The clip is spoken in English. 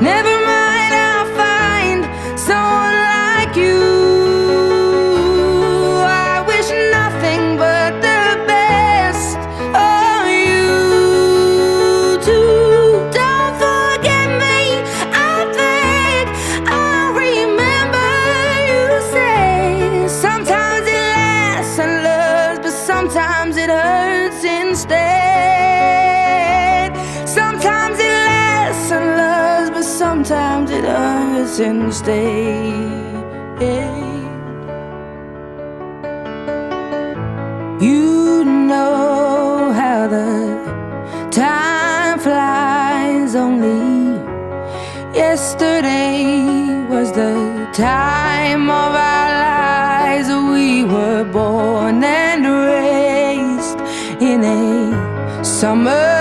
Never mind, I'll find someone like you. I wish nothing but the best of you too. Don't forget me, I beg. I'll remember you say sometimes it lasts and loves, but sometimes it hurts instead. Sometimes it lasts and loves, but sometimes it hurts instead. You know how the time flies. Only yesterday was the time of our lives. We were born and raised in a summer